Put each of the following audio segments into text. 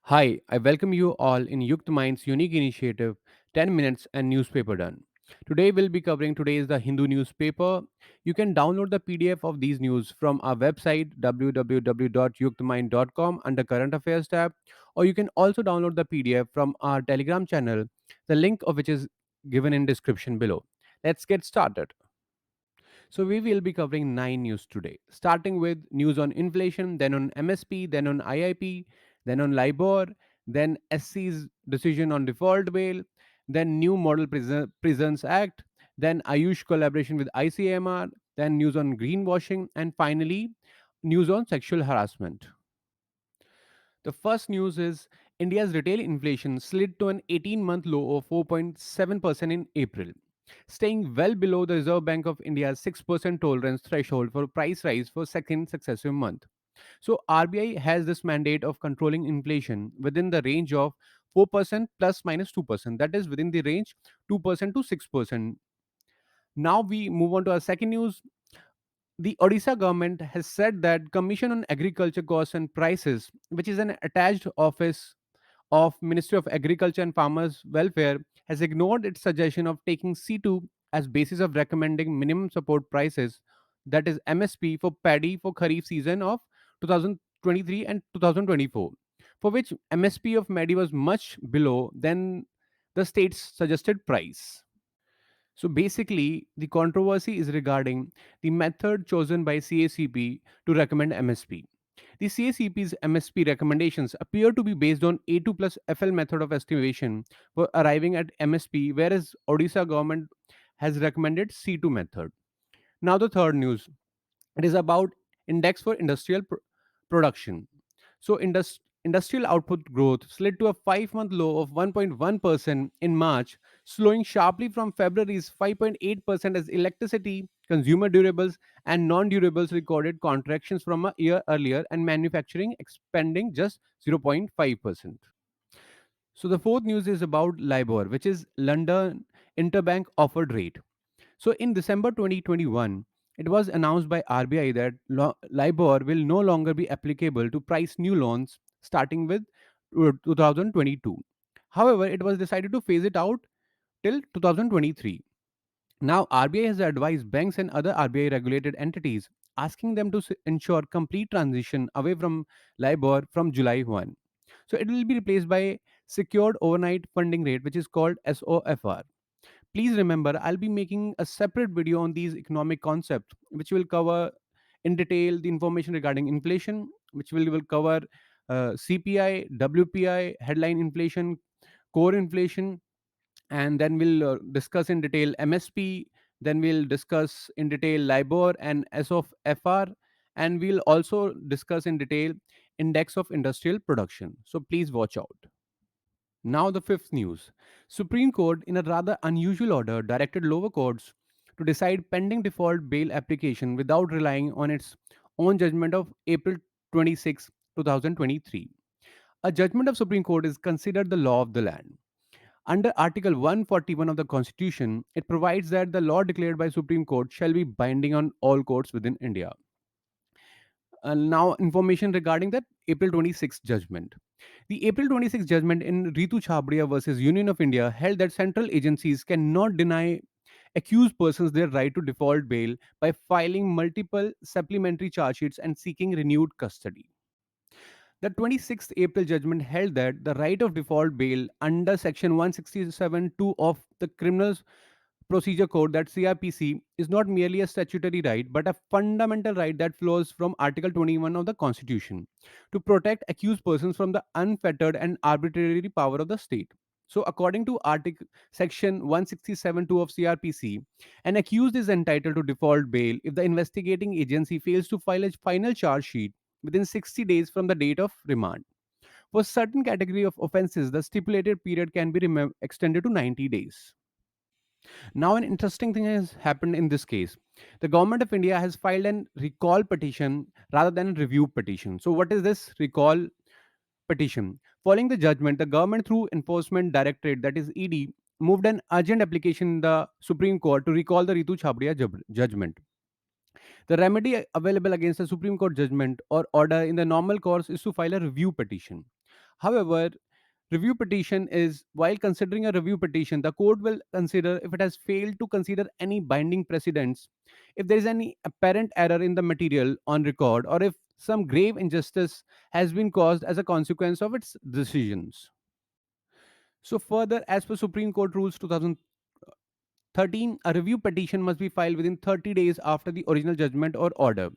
Hi, I welcome you all in YuktMind's unique initiative 10 Minutes and Newspaper Done. Today we'll be covering today's The Hindu newspaper. You can download the PDF of these news from our website www.yuktmind.com under Current Affairs tab, or you can also download the PDF from our Telegram channel, the link of which is given in description below. Let's get started. So we will be covering 9 news today, starting with news on inflation, then on MSP, then on IIP, then on LIBOR, then SC's decision on default bail, then new Model Prisons Act, then Ayush collaboration with ICMR, then news on greenwashing, and finally news on sexual harassment. The first news is India's retail inflation slid to an 18-month low of 4.7% in April, staying well below the Reserve Bank of India's 6% tolerance threshold for price rise for second successive month. So RBI has this mandate of controlling inflation within the range of 4% plus minus 2%, that is within the range 2% to 6%. Now we move on to our second news. The Odisha government has said that Commission on Agriculture Costs and Prices, which is an attached office of Ministry of Agriculture and Farmers Welfare, has ignored its suggestion of taking C2 as basis of recommending minimum support prices, that is MSP, for paddy for Kharif season of 2023 and 2024, for which MSP of paddy was much below than the state's suggested price. So basically, the controversy is regarding the method chosen by CACP to recommend MSP. The CACP's MSP recommendations appear to be based on A2 plus FL method of estimation for arriving at MSP, whereas Odisha government has recommended C2 method. Now the third news, it is about index for industrial production. So industrial output growth slid to a 5-month low of 1.1% in March, slowing sharply from February's 5.8% as electricity, consumer durables, and non-durables recorded contractions from a year earlier and manufacturing expanding just 0.5%. So the fourth news is about LIBOR, which is London Interbank Offered Rate. So in December 2021, it was announced by RBI that LIBOR will no longer be applicable to price new loans starting with 2022. However, it was decided to phase it out till 2023. Now, RBI has advised banks and other RBI regulated entities, asking them to ensure complete transition away from LIBOR from July 1. So it will be replaced by secured overnight funding rate, which is called SOFR. Please remember, I'll be making a separate video on these economic concepts, which will cover in detail the information regarding inflation, which will cover CPI, WPI, headline inflation, core inflation, and then we'll discuss in detail MSP. Then we'll discuss in detail LIBOR and SOFR, and we'll also discuss in detail index of industrial production. So please watch out. Now, the fifth news. Supreme Court, in a rather unusual order, directed lower courts to decide pending default bail application without relying on its own judgment of April 26, 2023. A judgment of Supreme Court is considered the law of the land. Under Article 141 of the Constitution, it provides that the law declared by Supreme Court shall be binding on all courts within India. Now, information regarding that April 26 judgment. The April 26 judgment in Ritu Chhabria versus Union of India held that central agencies cannot deny accused persons their right to default bail by filing multiple supplementary charge sheets and seeking renewed custody. The 26th April judgment held that the right of default bail under Section 167(2) of the Criminal Procedure Code, that CRPC, is not merely a statutory right but a fundamental right that flows from Article 21 of the Constitution to protect accused persons from the unfettered and arbitrary power of the state. So, according to Article Section 167(2) of CRPC, an accused is entitled to default bail if the investigating agency fails to file a final charge sheet within 60 days from the date of remand. For certain category of offences, the stipulated period can be extended to 90 days. Now, an interesting thing has happened in this case. The government of India has filed an recall petition rather than a review petition. So, what is this recall petition? Following the judgment, the government, through Enforcement Directorate, that is ED, moved an urgent application in the Supreme Court to recall the Ritu Chhabria judgment. The remedy available against a Supreme Court judgment or order in the normal course is to file a review petition. However, review petition is while considering a review petition, the court will consider if it has failed to consider any binding precedents, if there is any apparent error in the material on record, or if some grave injustice has been caused as a consequence of its decisions. So, further, as per Supreme Court Rules 2013, a review petition must be filed within 30 days after the original judgment or order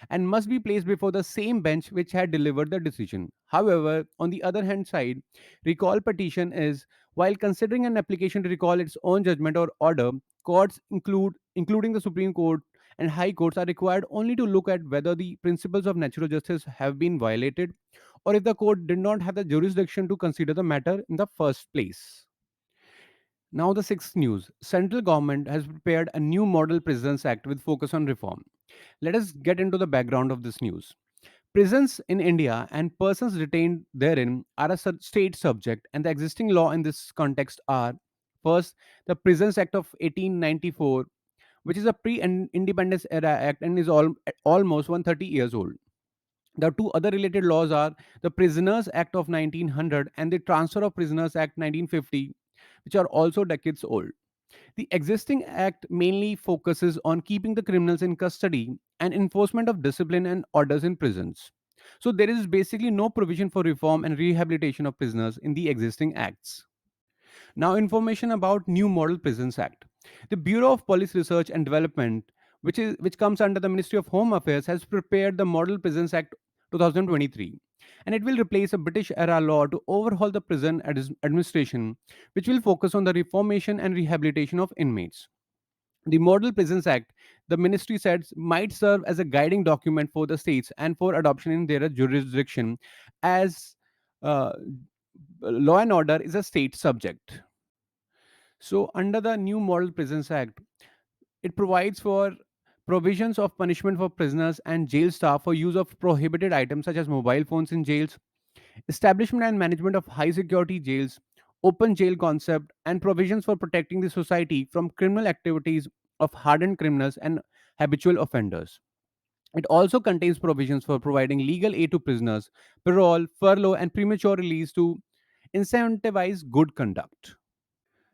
and must be placed before the same bench which had delivered the decision. However, on the other hand side, recall petition is while considering an application to recall its own judgment or order, courts including the Supreme Court and high courts are required only to look at whether the principles of natural justice have been violated or if the court did not have the jurisdiction to consider the matter in the first place. Now, the sixth news. Central government has prepared a new Model Prisons Act with focus on reform. Let us get into the background of this news. Prisons in India and persons detained therein are a state subject, and the existing law in this context are first, the Prisons Act of 1894, which is a pre-independence era act and is almost 130 years old. The two other related laws are the Prisoners Act of 1900 and the Transfer of Prisoners Act 1950, which are also decades old. The existing act mainly focuses on keeping the criminals in custody and enforcement of discipline and orders in prisons. So there is basically no provision for reform and rehabilitation of prisoners in the existing acts. Now, information about new Model Prisons Act. The Bureau of Police Research and Development, which comes under the Ministry of Home Affairs, has prepared the Model Prisons Act 2023, and it will replace a British era law to overhaul the prison administration, which will focus on the reformation and rehabilitation of inmates. The Model Prisons Act, the ministry said, might serve as a guiding document for the states and for adoption in their jurisdiction, as uh, law and order is a state subject. So, under the new Model Prisons Act, it provides for provisions of punishment for prisoners and jail staff for use of prohibited items such as mobile phones in jails, establishment and management of high security jails, open jail concept, and provisions for protecting the society from criminal activities of hardened criminals and habitual offenders. It also contains provisions for providing legal aid to prisoners, parole, furlough, and premature release to incentivize good conduct.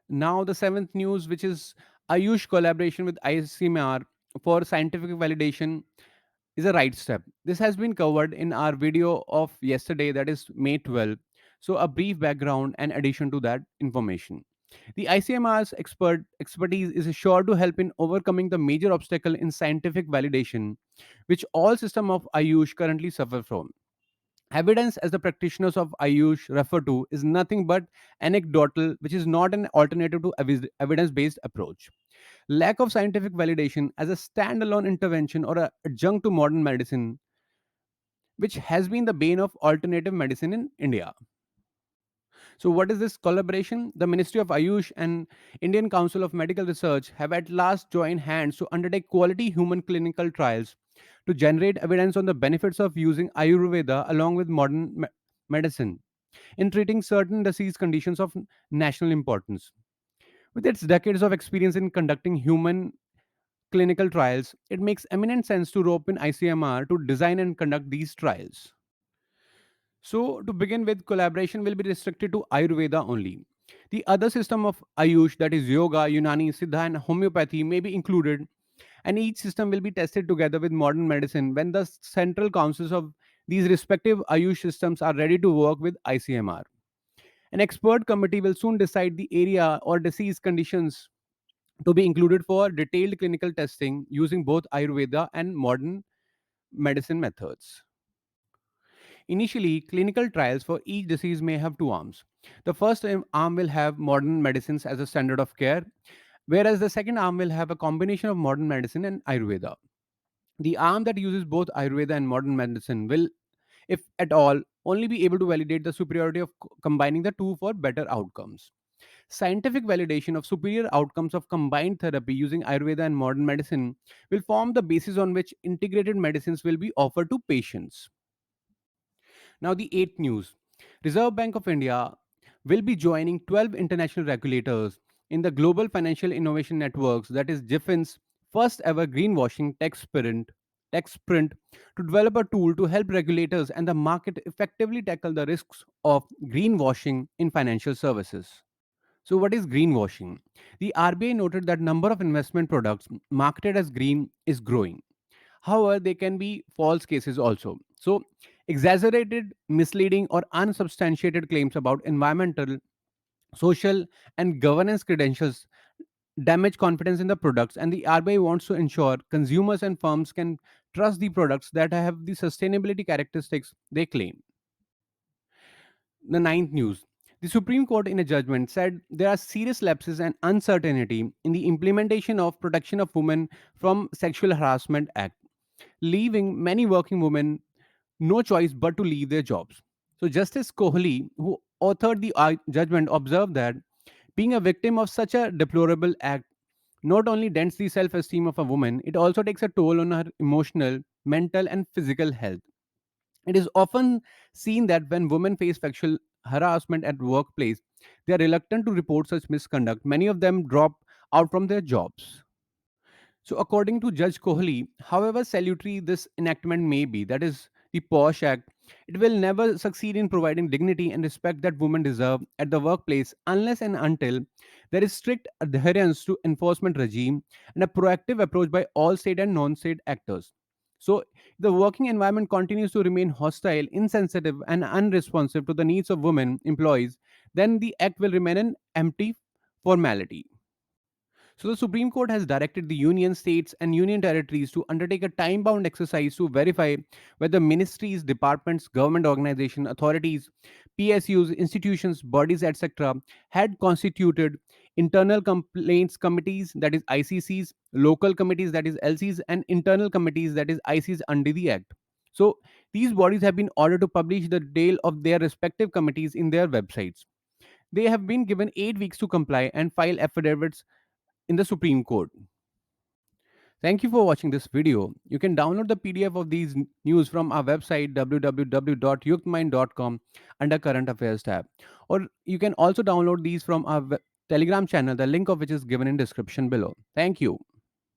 Now, the seventh news, which is Ayush collaboration with ICMR for scientific validation, is a right step. This has been covered in our video of yesterday, that is May 12th. So, a brief background and addition to that information. The ICMR's expertise is sure to help in overcoming the major obstacle in scientific validation, which all system of Ayush currently suffer from. Evidence, as the practitioners of Ayush refer to, is nothing but anecdotal, which is not an alternative to evidence based approach. Lack of scientific validation as a standalone intervention or a adjunct to modern medicine, which has been the bane of alternative medicine in India. So, what is this collaboration? The Ministry of Ayush and Indian Council of Medical Research have at last joined hands to undertake quality human clinical trials to generate evidence on the benefits of using Ayurveda along with modern medicine in treating certain disease conditions of national importance. With its decades of experience in conducting human clinical trials, it makes eminent sense to rope in ICMR to design and conduct these trials. So, to begin with, collaboration will be restricted to Ayurveda only. The other system of Ayush, that is Yoga, Unani, Siddha, and Homeopathy, may be included, and each system will be tested together with modern medicine when the central councils of these respective Ayush systems are ready to work with ICMR. An expert committee will soon decide the area or disease conditions to be included for detailed clinical testing using both Ayurveda and modern medicine methods. Initially, clinical trials for each disease may have two arms. The first arm will have modern medicines as a standard of care, whereas the second arm will have a combination of modern medicine and Ayurveda. The arm that uses both Ayurveda and modern medicine will, if at all, only be able to validate the superiority of combining the two for better outcomes. Scientific validation of superior outcomes of combined therapy using Ayurveda and modern medicine will form the basis on which integrated medicines will be offered to patients. Now, the eighth news. Reserve Bank of India will be joining 12 international regulators in the Global Financial Innovation Networks, that is GIFIN's first ever greenwashing tech sprint tech sprint to develop a tool to help regulators and the market effectively tackle the risks of greenwashing in financial services. So, what is greenwashing? The RBI noted that number of investment products marketed as green is growing. However, they can be false cases also. So, exaggerated, misleading, or unsubstantiated claims about environmental, social, and governance credentials damage confidence in the products, and the RBI wants to ensure consumers and firms can trust the products that have the sustainability characteristics they claim. The ninth news. The Supreme Court, in a judgment, said there are serious lapses and uncertainty in the implementation of Protection of Women from Sexual Harassment Act, leaving many working women no choice but to leave their jobs. So, Justice Kohli, who authored the judgment, observed that being a victim of such a deplorable act not only dents the self esteem of a woman, it also takes a toll on her emotional, mental, and physical health. It is often seen that when women face sexual harassment at workplace, they are reluctant to report such misconduct. Many of them drop out from their jobs. So, according to Judge Kohli, however salutary this enactment may be, that is the POSH Act, it will never succeed in providing dignity and respect that women deserve at the workplace unless and until there is strict adherence to enforcement regime and a proactive approach by all state and non-state actors. So, the working environment continues to remain hostile, insensitive, and unresponsive to the needs of women employees, then the act will remain an empty formality. So, the Supreme Court has directed the union states and union territories to undertake a time bound exercise to verify whether ministries, departments, government organizations, authorities, PSUs, institutions, bodies, etc., had constituted internal complaints committees, that is ICCs, local committees, that is LCs, and internal committees, that is ICs, under the Act. So, these bodies have been ordered to publish the detail of their respective committees in their websites. They have been given 8 weeks to comply and file affidavits in the Supreme Court. Thank you for watching this video. You can download the PDF of these news from our website www.yuktmind.com under current affairs tab. Or you can also download these from our Telegram channel, the link of which is given in description below. Thank you.